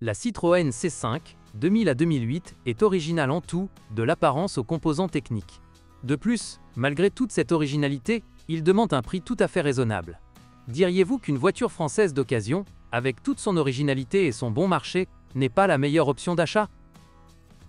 La Citroën C5, 2000 à 2008, est originale en tout, de l'apparence aux composants techniques. De plus, malgré toute cette originalité, il demande un prix tout à fait raisonnable. Diriez-vous qu'une voiture française d'occasion, avec toute son originalité et son bon marché, n'est pas la meilleure option d'achat?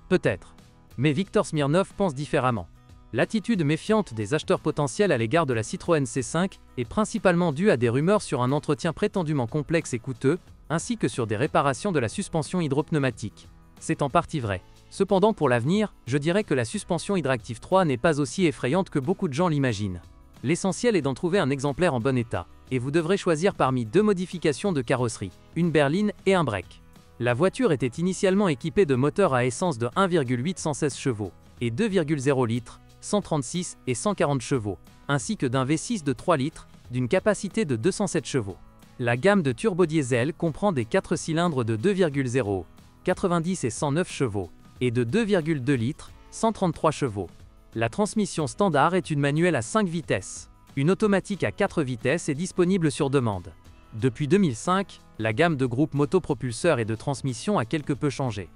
Peut-être. Mais Victor Smirnov pense différemment. L'attitude méfiante des acheteurs potentiels à l'égard de la Citroën C5 est principalement due à des rumeurs sur un entretien prétendument complexe et coûteux, ainsi que sur des réparations de la suspension hydropneumatique. C'est en partie vrai. Cependant, pour l'avenir, je dirais que la suspension Hydractive 3 n'est pas aussi effrayante que beaucoup de gens l'imaginent. L'essentiel est d'en trouver un exemplaire en bon état, et vous devrez choisir parmi deux modifications de carrosserie, une berline et un break. La voiture était initialement équipée de moteurs à essence de 1,8 116 chevaux et 2,0 litres, 136 et 140 chevaux, ainsi que d'un V6 de 3 litres, d'une capacité de 207 chevaux. La gamme de turbodiesel comprend des 4 cylindres de 2,0, 90 et 109 chevaux, et de 2,2 litres, 133 chevaux. La transmission standard est une manuelle à 5 vitesses. Une automatique à 4 vitesses est disponible sur demande. Depuis 2005, la gamme de groupe motopropulseur et de transmission a quelque peu changé.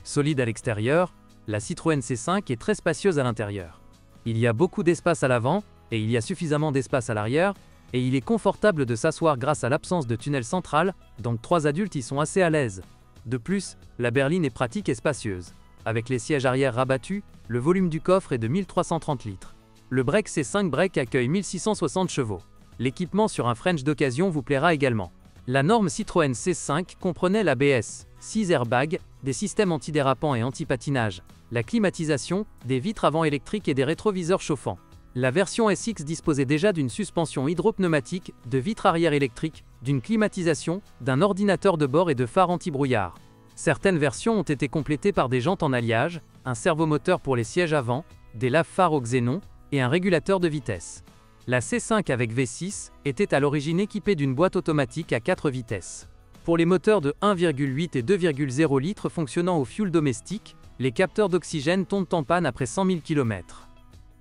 Solide à l'extérieur, la Citroën C5 est très spacieuse à l'intérieur. Il y a beaucoup d'espace à l'avant, et il y a suffisamment d'espace à l'arrière, et il est confortable de s'asseoir grâce à l'absence de tunnel central, donc 3 adultes y sont assez à l'aise. De plus, la berline est pratique et spacieuse. Avec les sièges arrière rabattus, le volume du coffre est de 1330 litres. Le break C5 Break accueille 1660 chevaux. L'équipement sur un French d'occasion vous plaira également. La norme Citroën C5 comprenait l'ABS, 6 airbags, des systèmes antidérapants et anti-patinage, la climatisation, des vitres avant électriques et des rétroviseurs chauffants. La version SX disposait déjà d'une suspension hydropneumatique, de vitres arrière électriques, d'une climatisation, d'un ordinateur de bord et de phares anti-brouillard. Certaines versions ont été complétées par des jantes en alliage, un servomoteur pour les sièges avant, des lave-phares au xénon et un régulateur de vitesse. La C5 avec V6 était à l'origine équipée d'une boîte automatique à 4 vitesses. Pour les moteurs de 1,8 et 2,0 litres fonctionnant au fioul domestique, les capteurs d'oxygène tombent en panne après 100 000 km.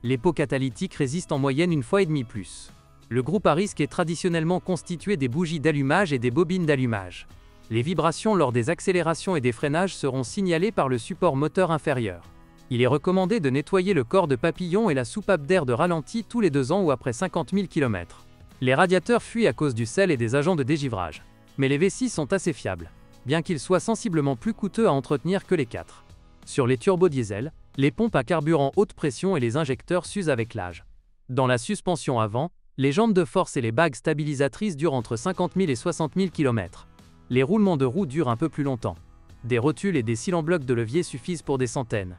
Les pots catalytiques résistent en moyenne une fois et demie plus. Le groupe à risque est traditionnellement constitué des bougies d'allumage et des bobines d'allumage. Les vibrations lors des accélérations et des freinages seront signalées par le support moteur inférieur. Il est recommandé de nettoyer le corps de papillon et la soupape d'air de ralenti tous les 2 ans ou après 50 000 km. Les radiateurs fuient à cause du sel et des agents de dégivrage. Mais les V6 sont assez fiables, bien qu'ils soient sensiblement plus coûteux à entretenir que les 4. Sur les turbodiesel, les pompes à carburant haute pression et les injecteurs s'usent avec l'âge. Dans la suspension avant, les jambes de force et les bagues stabilisatrices durent entre 50 000 et 60 000 km. Les roulements de roues durent un peu plus longtemps. Des rotules et des cils en bloc de levier suffisent pour des centaines.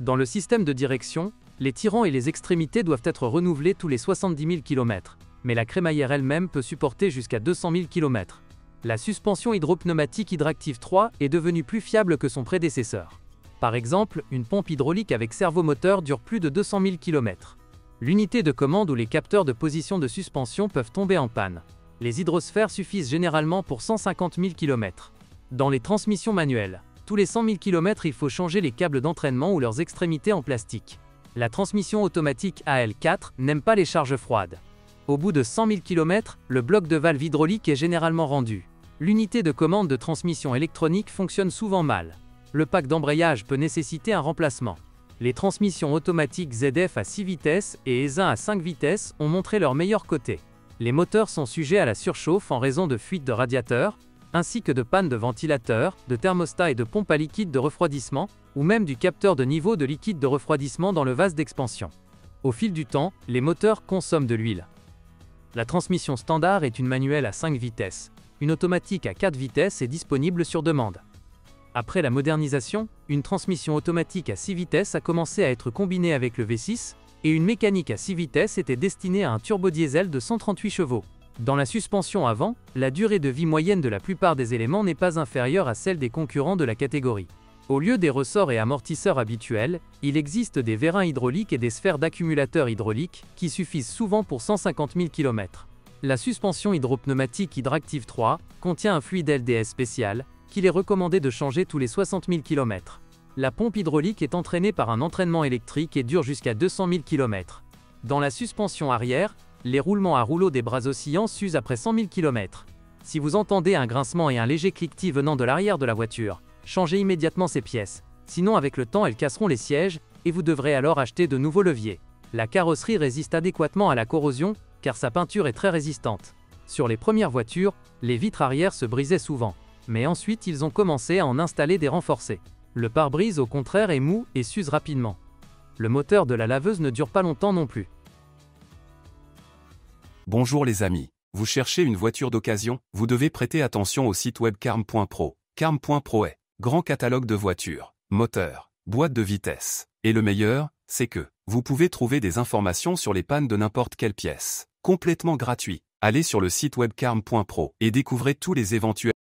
Dans le système de direction, les tirants et les extrémités doivent être renouvelés tous les 70 000 km, mais la crémaillère elle-même peut supporter jusqu'à 200 000 km. La suspension hydropneumatique Hydractive 3 est devenue plus fiable que son prédécesseur. Par exemple, une pompe hydraulique avec servomoteur dure plus de 200 000 km. L'unité de commande ou les capteurs de position de suspension peuvent tomber en panne. Les hydrosphères suffisent généralement pour 150 000 km. Dans les transmissions manuelles, tous les 100 000 km il faut changer les câbles d'entraînement ou leurs extrémités en plastique. La transmission automatique AL4 n'aime pas les charges froides. Au bout de 100 000 km, le bloc de valve hydraulique est généralement rendu. L'unité de commande de transmission électronique fonctionne souvent mal. Le pack d'embrayage peut nécessiter un remplacement. Les transmissions automatiques ZF à 6 vitesses et ESA à 5 vitesses ont montré leur meilleur côté. Les moteurs sont sujets à la surchauffe en raison de fuites de radiateurs, ainsi que de pannes de ventilateurs, de thermostats et de pompes à liquide de refroidissement, ou même du capteur de niveau de liquide de refroidissement dans le vase d'expansion. Au fil du temps, les moteurs consomment de l'huile. La transmission standard est une manuelle à 5 vitesses. Une automatique à 4 vitesses est disponible sur demande. Après la modernisation, une transmission automatique à 6 vitesses a commencé à être combinée avec le V6, et une mécanique à 6 vitesses était destinée à un turbodiesel de 138 chevaux. Dans la suspension avant, la durée de vie moyenne de la plupart des éléments n'est pas inférieure à celle des concurrents de la catégorie. Au lieu des ressorts et amortisseurs habituels, il existe des vérins hydrauliques et des sphères d'accumulateurs hydrauliques qui suffisent souvent pour 150 000 km. La suspension hydropneumatique Hydractive 3 contient un fluide LDS spécial, qu'il est recommandé de changer tous les 60 000 km. La pompe hydraulique est entraînée par un entraînement électrique et dure jusqu'à 200 000 km. Dans la suspension arrière, les roulements à rouleau des bras oscillants s'usent après 100 000 km. Si vous entendez un grincement et un léger cliquetis venant de l'arrière de la voiture, changez immédiatement ces pièces. Sinon avec le temps elles casseront les sièges, et vous devrez alors acheter de nouveaux leviers. La carrosserie résiste adéquatement à la corrosion, car sa peinture est très résistante. Sur les premières voitures, les vitres arrière se brisaient souvent. Mais ensuite ils ont commencé à en installer des renforcés. Le pare-brise au contraire est mou et s'use rapidement. Le moteur de la laveuse ne dure pas longtemps non plus. Bonjour les amis. Vous cherchez une voiture d'occasion? Vous devez prêter attention au site web carm.pro. Carm.pro est grand catalogue de voitures, moteurs, boîtes de vitesse. Et le meilleur, c'est que vous pouvez trouver des informations sur les pannes de n'importe quelle pièce. Complètement gratuit. Allez sur le site web carm.pro et découvrez tous les éventuels